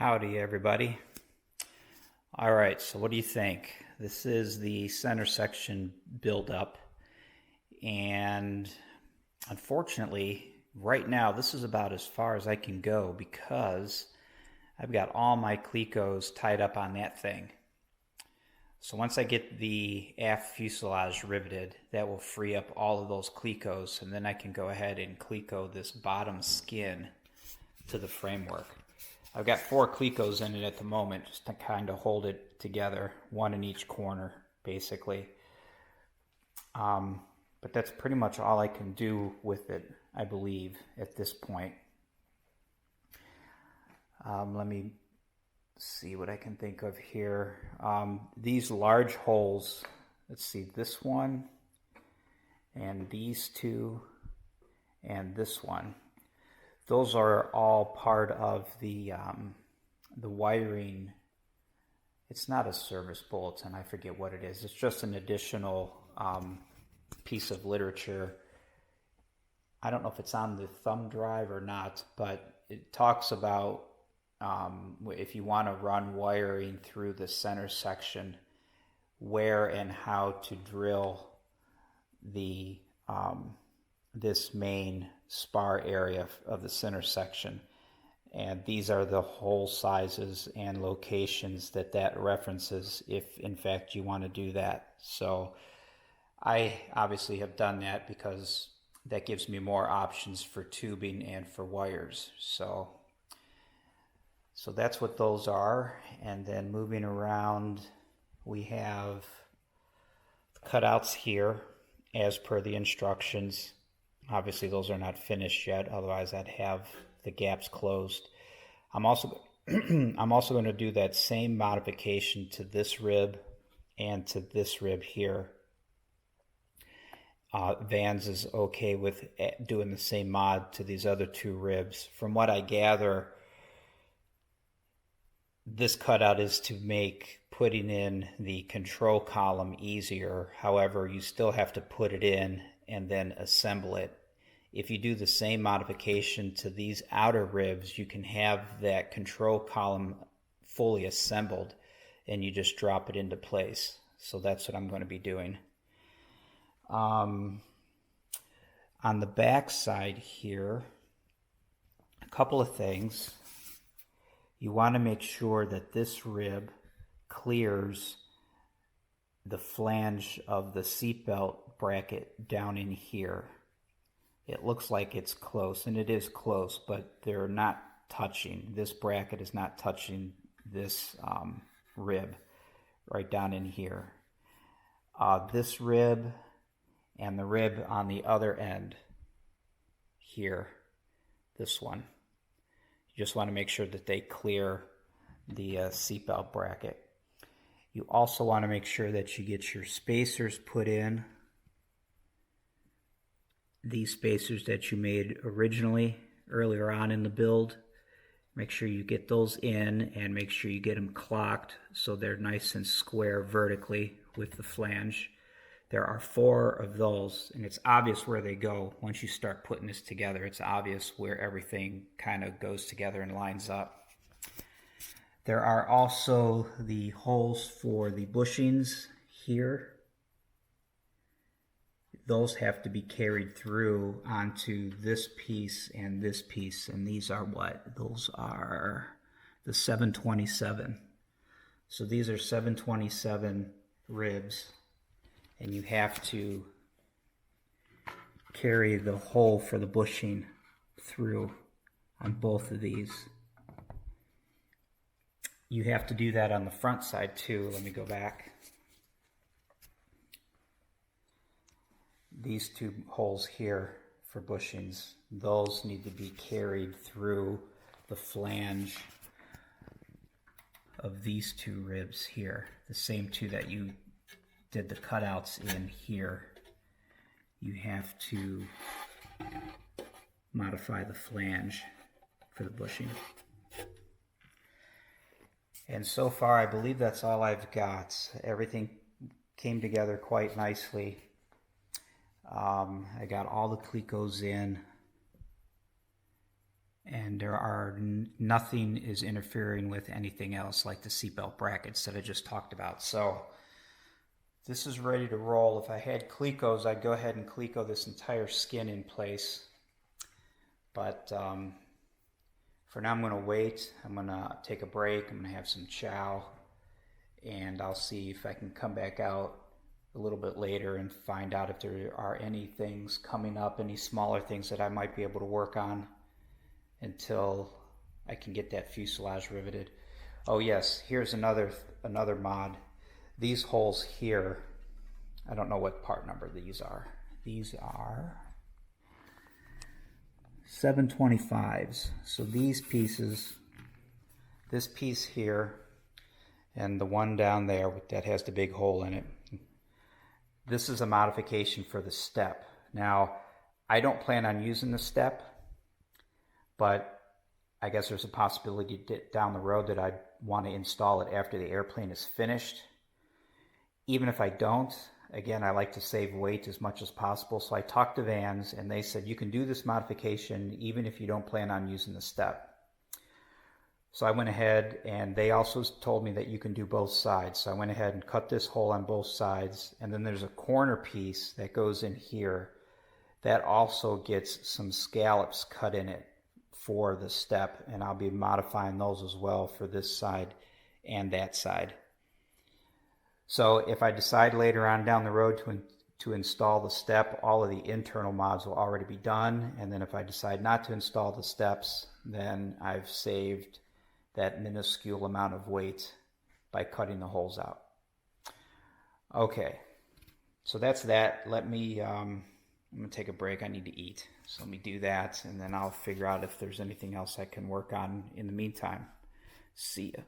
Howdy, everybody. All right, so what do you think? This is the center section build-up, and unfortunately, right now, this is about as far as I can go because I've got all my clecos tied up on that thing. So once I get the aft fuselage riveted, that will free up all of those clecos, and then I can go ahead and cleco this bottom skin to the framework. I've got 4 clecos in it at the moment just to kind of hold it together, one in each corner, basically. But that's pretty much all I can do with it, I believe, at this point. Let me see what I can think of here. These large holes, let's see, this one, and these 2, and this one. Those are all part of the wiring. It's not a service bulletin. I forget what it is. It's just an additional piece of literature. I don't know if it's on the thumb drive or not, but it talks about if you want to run wiring through the center section, where and how to drill the this main spar area of the center section. And these are the hole sizes and locations that references if in fact you want to do that. So I obviously have done that because that gives me more options for tubing and for wires. So that's what those are. And then moving around, we have cutouts here as per the instructions. Obviously those are not finished yet, otherwise I'd have the gaps closed. I'm also going to do that same modification to this rib and to this rib here. Vans is okay with doing the same mod to these other 2 ribs. From what I gather, this cutout is to make putting in the control column easier. However, you still have to put it in and then assemble it. If you do the same modification to these outer ribs, you can have that control column fully assembled and you just drop it into place. So that's what I'm going to be doing. On the back side here, a couple of things. You want to make sure that this rib clears the flange of the seatbelt bracket down in here. It looks like it's close, and it is close, but they're not touching. This bracket is not touching this rib right down in here. This rib and the rib on the other end here, this one. You just want to make sure that they clear the seatbelt bracket. You also want to make sure that you get your spacers put in. These spacers that you made originally, earlier on in the build, make sure you get those in and make sure you get them clocked so they're nice and square vertically with the flange. There are 4 of those, and it's obvious where they go. Once you start putting this together, it's obvious where everything kind of goes together and lines up. There are also the holes for the bushings here. Those have to be carried through onto this piece, and these are what? Those are the 727. So these are 727 ribs, and you have to carry the hole for the bushing through on both of these. You have to do that on the front side too. Let me go back. These 2 holes here for bushings, those need to be carried through the flange of these 2 ribs here, the same 2 that you did the cutouts in here. You have to modify the flange for the bushing. And so far, I believe that's all I've got. Everything came together quite nicely. I got all the clecos in, and there are nothing is interfering with anything else like the seatbelt brackets that I just talked about. So this is ready to roll. If I had Clecos, I'd go ahead and Cleco this entire skin in place. But for now, I'm going to wait. I'm going to take a break. I'm going to have some chow. And I'll see if I can come back out a little bit later and find out if there are any things coming up, any smaller things that I might be able to work on until I can get that fuselage riveted. Oh yes, here's another mod. These holes here, I don't know what part number these are. These are 725s. So these pieces, this piece here, and the one down there that has the big hole in it, this is a modification for the step. Now, I don't plan on using the step, but I guess there's a possibility down the road that I'd want to install it after the airplane is finished. Even if I don't, again, I like to save weight as much as possible. So I talked to Vans and they said you can do this modification even if you don't plan on using the step. So I went ahead, and they also told me that you can do both sides. So I went ahead and cut this hole on both sides, and then there's a corner piece that goes in here that also gets some scallops cut in it for the step, and I'll be modifying those as well for this side and that side. So if I decide later on down the road to install the step, all of the internal mods will already be done, and then if I decide not to install the steps, then I've saved that minuscule amount of weight by cutting the holes out. Okay, so that's that. Let me, I'm gonna take a break. I need to eat. So let me do that, and then I'll figure out if there's anything else I can work on in the meantime. See ya.